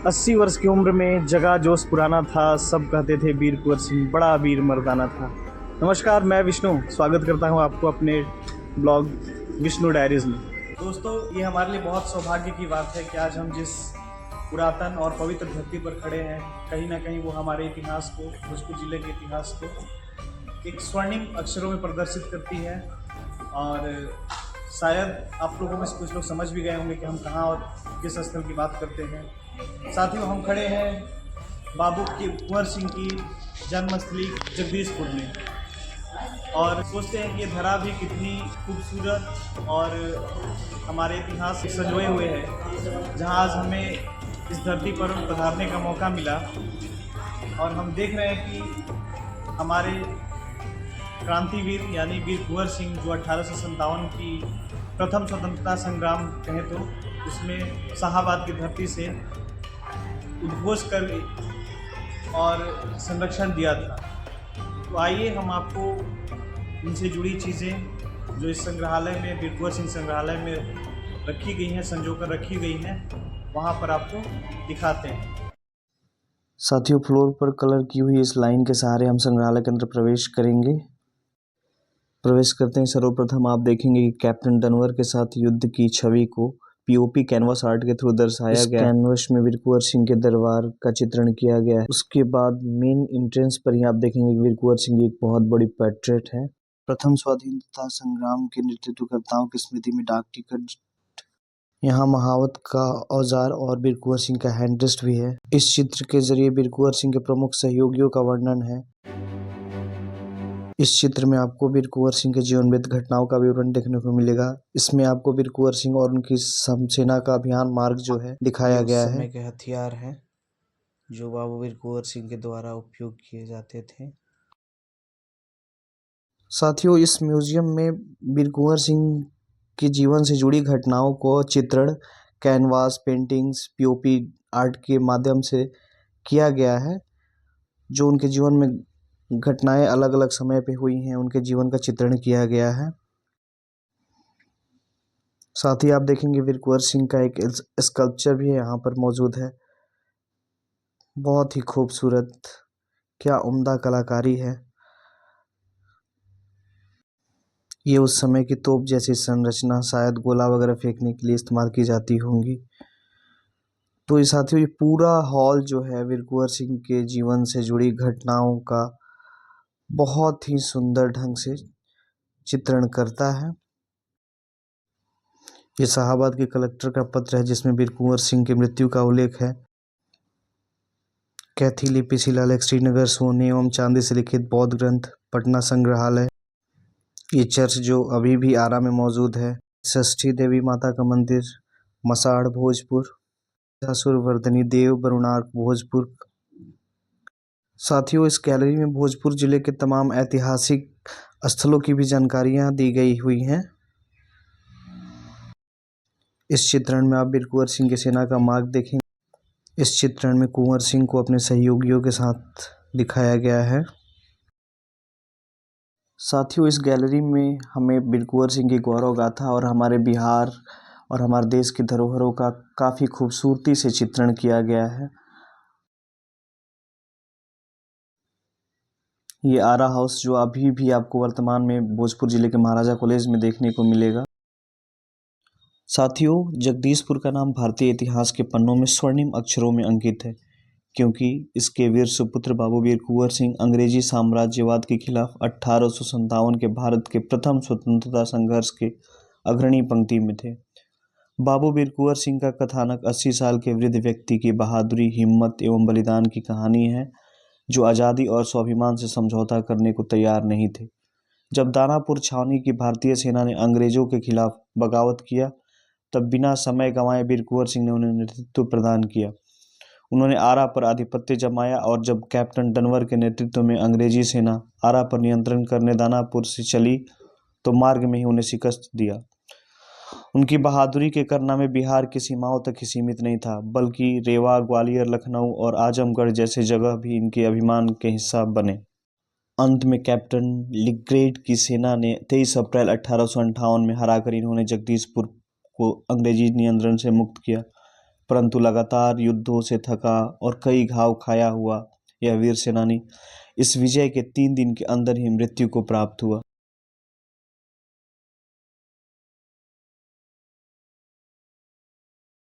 अस्सी वर्ष की उम्र में जगा जोश पुराना था। सब कहते थे वीर कुंवर सिंह बड़ा वीर मर्दाना था। नमस्कार, मैं विष्णु स्वागत करता हूं आपको अपने ब्लॉग विष्णु डायरीज में। दोस्तों, ये हमारे लिए बहुत सौभाग्य की बात है कि आज हम जिस पुरातन और पवित्र धरती पर खड़े हैं, कहीं ना कहीं वो हमारे इतिहास को, भोजपुर जिले के इतिहास को एक स्वर्णिम अक्षरों में प्रदर्शित करती है। और शायद आप लोगों में से कुछ लोग समझ भी गए होंगे कि हम कहाँ और किस स्थल की बात करते हैं। साथियों, हम खड़े हैं बाबू कुंवर सिंह की जन्मस्थली जगदीशपुर में, और सोचते हैं कि ये धरा भी कितनी खूबसूरत और हमारे इतिहास से संजोए हुए है, जहाँ आज हमें इस धरती पर पधारने का मौका मिला। और हम देख रहे हैं कि हमारे क्रांतिवीर यानी वीर कुंवर सिंह, जो 1857 की प्रथम स्वतंत्रता संग्राम कहें तो उसमें शाहाबाद की धरती से उद्घोष कर और संरक्षण दिया था। तो आइए हम आपको इनसे जुड़ी चीज़ें जो इस संग्रहालय में, वीर कुंवर सिंह संग्रहालय में रखी गई हैं, संजोकर रखी गई हैं, वहाँ पर आपको दिखाते हैं। साथियों, फ्लोर पर कलर की हुई इस लाइन के सहारे हम संग्रहालय के अंदर प्रवेश करेंगे। प्रवेश करते हैं, सर्वप्रथम आप देखेंगे कि कैप्टन डनवर के साथ युद्ध की छवि को पीओपी कैनवास आर्ट के थ्रू दर्शाया गया। कैनवास में वीर कुंवर सिंह के दरबार का चित्रण किया गया है। उसके बाद मेन एंट्रेंस पर ही आप देखेंगे कि वीर कुंवर सिंह की एक बहुत बड़ी पोर्ट्रेट है। प्रथम स्वाधीनता संग्राम के नेतृत्वकर्ताओं की स्मृति में डाक टिकट, यहाँ महावत का औजार और वीर कुंवर सिंह का हैंडरेस्ट भी है। इस चित्र के जरिए वीर कुंवर सिंह के प्रमुख सहयोगियों का वर्णन है। इस चित्र में आपको वीर कुंवर सिंह के जीवनवृत्त घटनाओं का विवरण देखने को मिलेगा। इसमें आपको वीर कुंवर सिंह और उनकी सेना का अभियान मार्ग जो है दिखाया गया है। समय के हथियार हैं जो बाबू वीर कुंवर सिंह के द्वारा उपयोग किए जाते थे। साथियों, इस म्यूजियम में वीर कुंवर सिंह के जीवन से जुड़ी घटनाओं को चित्रण कैनवास, पेंटिंग्स, पीओपी आर्ट के माध्यम से किया गया है। जो उनके जीवन में घटनाएं अलग अलग समय पे हुई हैं, उनके जीवन का चित्रण किया गया है। साथ ही आप देखेंगे वीर कुंवर सिंह का एक स्कल्पचर भी यहाँ पर मौजूद है। बहुत ही खूबसूरत, क्या उम्दा कलाकारी है। ये उस समय की तोप जैसी संरचना, शायद गोला वगैरह फेंकने के लिए इस्तेमाल की जाती होंगी। तो ये साथियों, ये पूरा हॉल जो है वीर कुंवर सिंह के जीवन से जुड़ी घटनाओं का बहुत ही सुंदर ढंग से चित्रण करता है। ये शाहाबाद के कलेक्टर का पत्र है जिसमें वीर कुंवर सिंह की मृत्यु का उल्लेख है। कैथी लिपि शिलालेख, श्रीनगर, सोने एवं चांदी से लिखित बौद्ध ग्रंथ, पटना संग्रहालय। ये चर्च जो अभी भी आरा में मौजूद है। षष्ठी देवी माता का मंदिर, मसाड़ भोजपुर, असुरवर्धनी देव बरुणार्क भोजपुर। साथियों, इस गैलरी में भोजपुर जिले के तमाम ऐतिहासिक स्थलों की भी जानकारियां दी गई हुई हैं। इस चित्रण में आप वीर कुंवर सिंह की सेना का मार्ग देखेंगे। इस चित्रण में कुंवर सिंह को अपने सहयोगियों के साथ दिखाया गया है। साथियों, इस गैलरी में हमें वीर कुंवर सिंह की गौरव गाथा और हमारे बिहार और हमारे देश की धरोहरों का काफ़ी खूबसूरती से चित्रण किया गया है। ये आरा हाउस जो अभी भी आपको वर्तमान में भोजपुर जिले के महाराजा कॉलेज में देखने को मिलेगा। साथियों, जगदीशपुर का नाम भारतीय इतिहास के पन्नों में स्वर्णिम अक्षरों में अंकित है, क्योंकि इसके वीर सुपुत्र बाबू वीर कुंवर सिंह अंग्रेजी साम्राज्यवाद के खिलाफ 1857 के भारत के प्रथम स्वतंत्रता संघर्ष के अग्रणी पंक्ति में थे। बाबू वीर कुंवर सिंह का कथानक 80 साल के वृद्ध व्यक्ति की बहादुरी, हिम्मत एवं बलिदान की कहानी है, जो आज़ादी और स्वाभिमान से समझौता करने को तैयार नहीं थे। जब दानापुर छावनी की भारतीय सेना ने अंग्रेजों के खिलाफ बगावत किया, तब बिना समय गंवाए वीर कुंवर सिंह ने उन्हें नेतृत्व प्रदान किया। उन्होंने आरा पर आधिपत्य जमाया और जब कैप्टन डनवर के नेतृत्व में अंग्रेजी सेना आरा पर नियंत्रण करने दानापुर से चली, तो मार्ग में ही उन्हें शिकस्त दिया। उनकी बहादुरी के कारनामे बिहार की सीमाओं तक ही सीमित नहीं था, बल्कि रेवा, ग्वालियर, लखनऊ और आजमगढ़ जैसे जगह भी इनके अभिमान के हिस्सा बने। अंत में कैप्टन लिग्रेड की सेना ने 23 अप्रैल 1858 में हराकर इन्होंने जगदीशपुर को अंग्रेजी नियंत्रण से मुक्त किया। परंतु लगातार युद्धों से थका और कई घाव खाया हुआ यह वीर सेनानी इस विजय के 3 दिन के अंदर ही मृत्यु को प्राप्त हुआ।